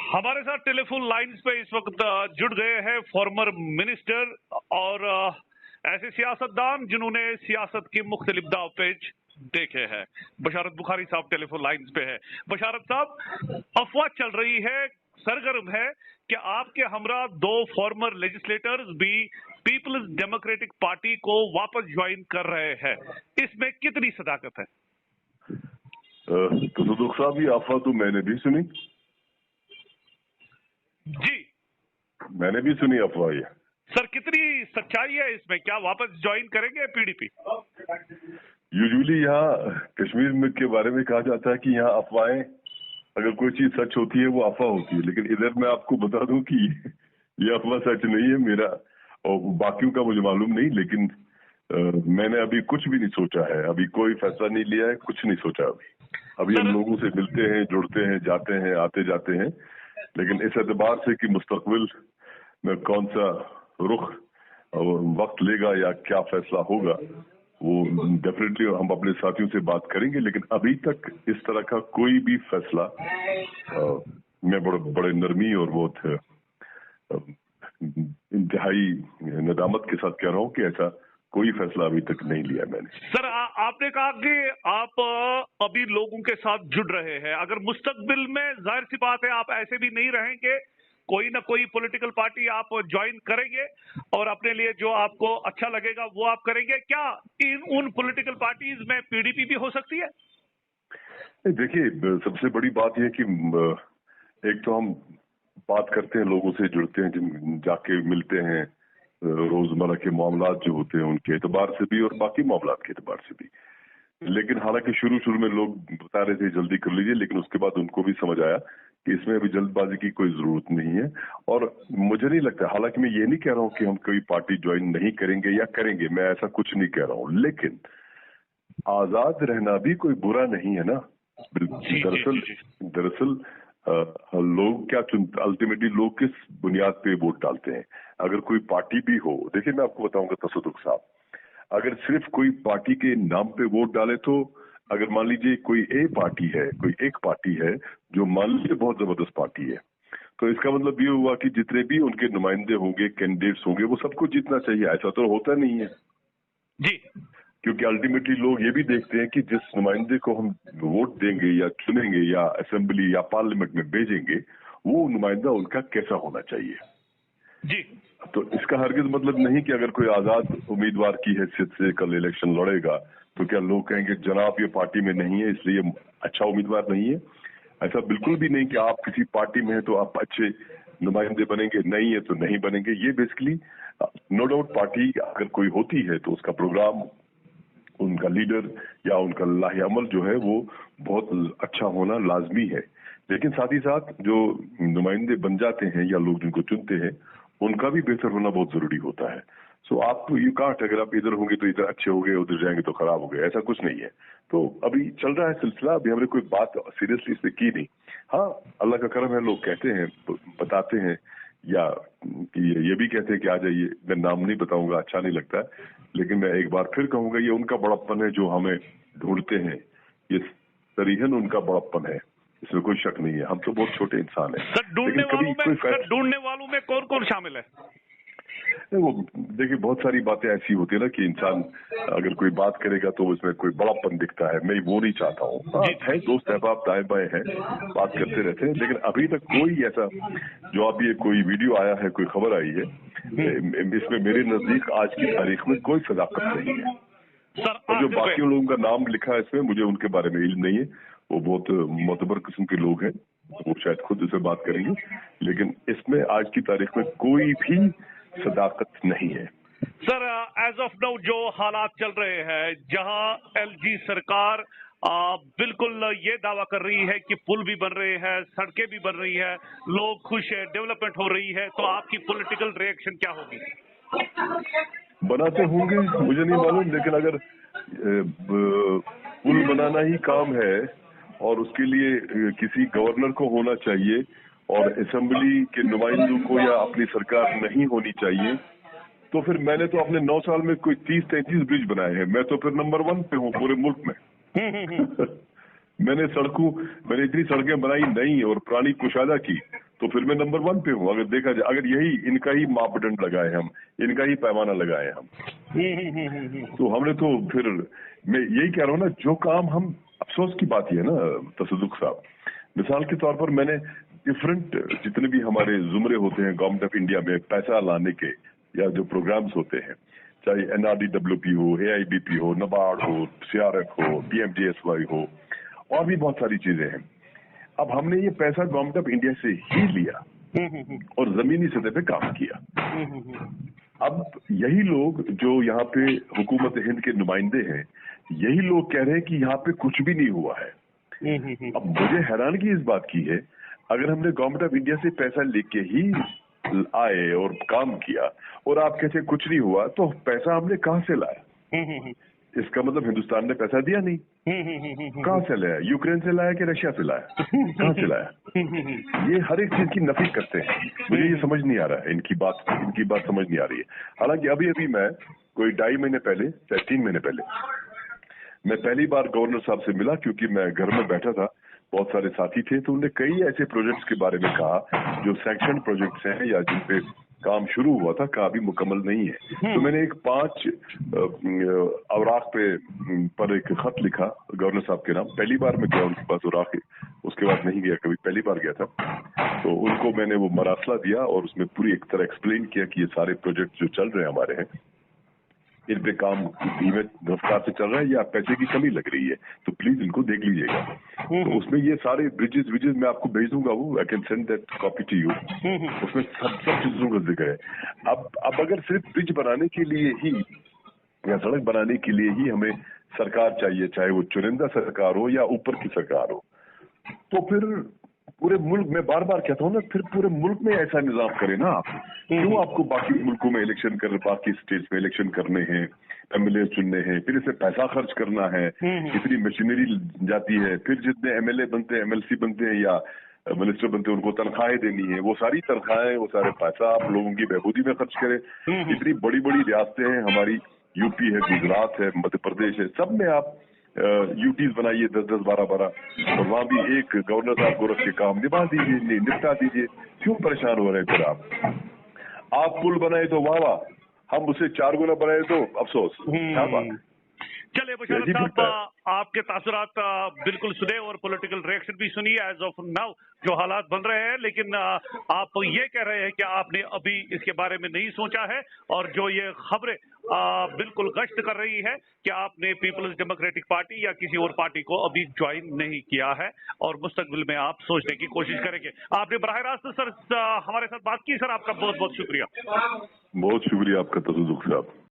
हमारे साथ telephone lines पे इस वक्त जुड़ गए हैं फॉर्मर मिनिस्टर और ऐसे सियासतदान जिन्होंने सियासत के मुख्तलिफ दावपेच देखे हैं। बशारत बुखारी साहब टेलीफोन लाइंस पे है। बशारत साहब, अफवाह चल रही है, सरगर्म है कि आपके हमरा दो फॉर्मर लेजिस्लेटर्स भी पीपल्स डेमोक्रेटिक पार्टी को वापस ज्वाइन कर रहे हैं, इसमें कितनी सदाकत है? तो दुख साहब, ये अफवाह तो मैंने भी सुनी जी, मैंने भी सुनी अफवाह। ये सर कितनी सच्चाई है इसमें? क्या वापस ज्वाइन करेंगे पीडीपी? यूजुअली यहाँ कश्मीर में के बारे में कहा जाता है कि यहाँ अफवाहें, अगर कोई चीज सच होती है वो अफवाह होती है, लेकिन इधर मैं आपको बता दूं कि ये अफवाह सच नहीं है। मेरा और बाकियों का मुझे मालूम नहीं, लेकिन मैंने अभी कुछ भी नहीं सोचा है, अभी कोई फैसला नहीं लिया है, कुछ नहीं सोचा अभी हम लोगों से मिलते हैं, जुड़ते हैं, जाते हैं, आते जाते हैं, लेकिन इस एतबार से कि मुस्तकबिल में कौन सा रुख वक्त लेगा या क्या फैसला होगा, वो डेफिनेटली हम अपने साथियों से बात करेंगे। लेकिन अभी तक इस तरह का कोई भी फैसला मैं बड़े नरमी और बहुत इंतहाई नदामत के साथ कह रहा हूँ कि ऐसा कोई फैसला अभी तक नहीं लिया मैंने। सर, आपने कहा कि आप अभी लोगों के साथ जुड़ रहे हैं, अगर मुस्तकबिल में जाहिर सी बात है आप ऐसे भी नहीं रहेंगे, कोई ना कोई पॉलिटिकल पार्टी आप ज्वाइन करेंगे और अपने लिए जो आपको अच्छा लगेगा वो आप करेंगे। क्या उन पॉलिटिकल पार्टीज में पीडीपी भी हो सकती है? देखिए, सबसे बड़ी बात यह कि एक तो हम बात करते हैं, लोगों से जुड़ते हैं, जाके मिलते हैं, रोजमर्रा के मामलात जो होते हैं उनके एतबार से भी और बाकी मामलात के एतबार से भी। लेकिन हालांकि शुरू में लोग बता रहे थे जल्दी कर लीजिए, लेकिन उसके बाद उनको भी समझ आया कि इसमें अभी जल्दबाजी की कोई जरूरत नहीं है। और मुझे नहीं लगता, हालांकि मैं ये नहीं कह रहा हूँ कि हम कोई पार्टी ज्वाइन नहीं करेंगे या करेंगे, मैं ऐसा कुछ नहीं कह रहा हूँ, लेकिन आजाद रहना भी कोई बुरा नहीं है ना। दरअसल लोग क्या चुनते, अल्टीमेटली लोग किस बुनियाद पे वोट डालते हैं। अगर कोई पार्टी भी हो, देखिए मैं आपको बताऊंगा तसदुक साहब, अगर सिर्फ कोई पार्टी के नाम पे वोट डाले तो, अगर मान लीजिए कोई एक पार्टी है जो मान लीजिए बहुत जबरदस्त पार्टी है, तो इसका मतलब ये हुआ कि जितने भी उनके नुमाइंदे होंगे, कैंडिडेट्स होंगे, वो सबको जीतना चाहिए। ऐसा तो होता नहीं है जी, क्योंकि अल्टीमेटली लोग ये भी देखते हैं कि जिस नुमाइंदे को हम वोट देंगे या चुनेंगे या असेंबली या पार्लियामेंट में भेजेंगे, वो नुमाइंदा उनका कैसा होना चाहिए जी। तो इसका हरगिज मतलब नहीं कि अगर कोई आजाद उम्मीदवार की हैसियत से कल इलेक्शन लड़ेगा तो क्या लोग कहेंगे जनाब ये पार्टी में नहीं है इसलिए अच्छा उम्मीदवार नहीं है। ऐसा बिल्कुल भी नहीं कि आप किसी पार्टी में हैं तो आप अच्छे नुमाइंदे बनेंगे, नहीं है तो नहीं बनेंगे। ये बेसिकली नो डाउट पार्टी अगर कोई होती है तो उसका प्रोग्राम, उनका लीडर या उनका लाहे अमल जो है वो बहुत अच्छा होना लाजमी है, लेकिन साथ ही साथ जो नुमाइंदे बन जाते हैं या लोग जिनको चुनते हैं उनका भी बेहतर होना बहुत जरूरी होता है। सो आप यू कांट, अगर आप इधर होंगे तो इधर अच्छे हो गए, उधर जाएंगे तो खराब हो गए, ऐसा कुछ नहीं है। तो अभी चल रहा है सिलसिला, अभी हमने कोई बात सीरियसली इससे की नहीं। हाँ, अल्लाह का करम है, लोग कहते हैं, बताते हैं या ये भी कहते हैं कि आ जाइए। मैं नाम नहीं बताऊंगा, अच्छा नहीं लगता, लेकिन मैं एक बार फिर कहूंगा ये उनका बड़प्पन है जो हमें ढूंढते हैं, ये सरीहन उनका बड़प्पन है, इसमें कोई शक नहीं है। हम तो बहुत छोटे इंसान हैं। सर, ढूंढने वालों में कौन कौन शामिल है? वो देखिए, बहुत सारी बातें ऐसी होती है ना कि इंसान अगर कोई बात करेगा तो उसमें कोई बड़ापन दिखता है, मैं वो नहीं चाहता हूँ। है दोस्त अहबाब दाएं बाएं हैं, बात करते रहते हैं, लेकिन अभी तक कोई ऐसा जो अब ये कोई वीडियो आया है, कोई खबर आई है, इसमें मेरे नजदीक आज की तारीख में कोई सदाकत नहीं है। और जो बाकी लोगों का नाम लिखा है इसमें, मुझे उनके बारे में इल्म नहीं है, वो बहुत मोतबर किस्म के लोग हैं, वो शायद खुद इससे बात करेंगे, लेकिन इसमें आज की तारीख में कोई भी सदाकत नहीं है। सर, एज ऑफ नाउ जो हालात चल रहे हैं, जहां एलजी सरकार बिल्कुल ये दावा कर रही है कि पुल भी बन रहे हैं, सड़कें भी बन रही है, लोग खुश है, डेवलपमेंट हो रही है, तो आपकी पॉलिटिकल रिएक्शन क्या होगी? बनाते होंगे, मुझे नहीं मालूम, लेकिन अगर पुल बनाना ही काम है और उसके लिए किसी गवर्नर को होना चाहिए और असेंबली के नुमाइंदों को या अपनी सरकार नहीं होनी चाहिए, तो फिर मैंने तो अपने 9 साल में कोई 30-33 ब्रिज बनाए हैं, मैं तो फिर नंबर 1 पे हूँ पूरे मुल्क में। मैंने इतनी सड़कें बनाई नहीं और पुरानी कुशादा की, तो फिर मैं नंबर 1 पे हूँ। अगर देखा जाए, अगर यही इनका ही मापदंड लगाए हम, इनका ही पैमाना लगाए हम, तो हमने तो फिर, मैं यही कह रहा हूँ ना, जो काम हम, अफसोस की बात ये है ना तसदुक साहब, मिसाल के तौर पर मैंने डिफरेंट जितने भी हमारे जुमरे होते हैं गवर्नमेंट ऑफ इंडिया में पैसा लाने के, या जो प्रोग्राम्स होते हैं, चाहे NRDWP हो, AIBP हो, NABARD हो, CRF हो, PMGSY हो, और भी बहुत सारी चीजें हैं। अब हमने ये पैसा गवर्नमेंट ऑफ इंडिया से ही लिया और जमीनी सतह पे काम किया। अब यही लोग जो यहाँ पे हुकूमत हिंद के नुमाइंदे हैं, यही लोग कह रहे हैं कि यहाँ पे कुछ भी नहीं हुआ है। अब मुझे हैरानगी इस बात की है, अगर हमने गवर्नमेंट ऑफ इंडिया से पैसा लेके ही आए और काम किया और आप कहते कुछ नहीं हुआ, तो पैसा हमने कहाँ से लाया? इसका मतलब हिंदुस्तान ने पैसा दिया नहीं। कहाँ से लाया? यूक्रेन से लाया कि रशिया से लाया? कहाँ से लाया? ये हर एक चीज की नफी करते हैं। मुझे ये समझ नहीं आ रहा है, इनकी बात समझ नहीं आ रही है। हालांकि अभी मैं कोई 2.5 महीने पहले, चाहे 3 महीने पहले, मैं पहली बार गवर्नर साहब से मिला, क्योंकि मैं घर में बैठा था, बहुत सारे साथी थे, तो उन्होंने कई ऐसे प्रोजेक्ट्स के बारे में कहा जो सैंक्शन प्रोजेक्ट्स हैं या जिन पे काम शुरू हुआ था, कहा अभी मुकम्मल नहीं है। तो मैंने एक 5 अवराक पर एक खत लिखा गवर्नर साहब के नाम। पहली बार मैं गया उनके पास औराक, उसके बाद नहीं गया कभी, पहली बार गया था। तो उनको मैंने वो मरासला दिया और उसमें पूरी एक तरह एक्सप्लेन किया कि ये सारे प्रोजेक्ट जो चल रहे हैं हमारे हैं, इन पे काम धीमे रफ्तार से चल रहा है या पैसे की कमी लग रही है, तो प्लीज इनको देख लीजिएगा। तो उसमें ये सारे ब्रिजेस मैं आपको भेज दूंगा, वो I can send that copy to you. उसमें सब चीजों का जिक्र है। अब अगर सिर्फ ब्रिज बनाने के लिए ही या सड़क बनाने के लिए ही हमें सरकार चाहिए, चाहे वो चुनिंदा सरकार हो या ऊपर की सरकार हो, तो फिर पूरे मुल्क में, बार बार कहता हूँ ना, फिर पूरे मुल्क में ऐसा निजाम करे ना आप। क्यों आपको बाकी मुल्कों में इलेक्शन बाकी स्टेट्स में इलेक्शन करने हैं, MLA चुनने हैं, फिर इसे पैसा खर्च करना है, इतनी मशीनरी जाती है, फिर जितने MLA बनते हैं, MLC बनते हैं या मिनिस्टर बनते हैं, उनको तनख्वाहें देनी है, वो सारी तनख्वाहें, वो सारे पैसा आप लोगों की बहबूदी में खर्च करें। इतनी बड़ी बड़ी रियासतें हैं हमारी, यूपी है, गुजरात है, मध्य प्रदेश है, सब में आप यूटीज बनाइए 10-10, 12-12, और वहां भी एक गवर्नर साहब को रख के काम निपटा दीजिए। क्यों परेशान हो रहे हैं फिर आप पुल बनाए तो वाह वाह, हम उसे 4 गुना बनाए तो अफसोस। क्या बात। चलिए बशारत साहब, आपके तासुरात बिल्कुल सुने और पॉलिटिकल रिएक्शन भी सुनी एज ऑफ नाउ जो हालात बन रहे हैं, लेकिन आप ये कह रहे हैं कि आपने अभी इसके बारे में नहीं सोचा है, और जो ये खबरें बिल्कुल गश्त कर रही है कि आपने पीपल्स डेमोक्रेटिक पार्टी या किसी और पार्टी को अभी ज्वाइन नहीं किया है और मुस्तकबिल में आप सोचने की कोशिश करेंगे। आपने बराह रास्त सर हमारे साथ बात की, सर आपका बहुत बहुत शुक्रिया। बहुत शुक्रिया आपका तसदुक साहब।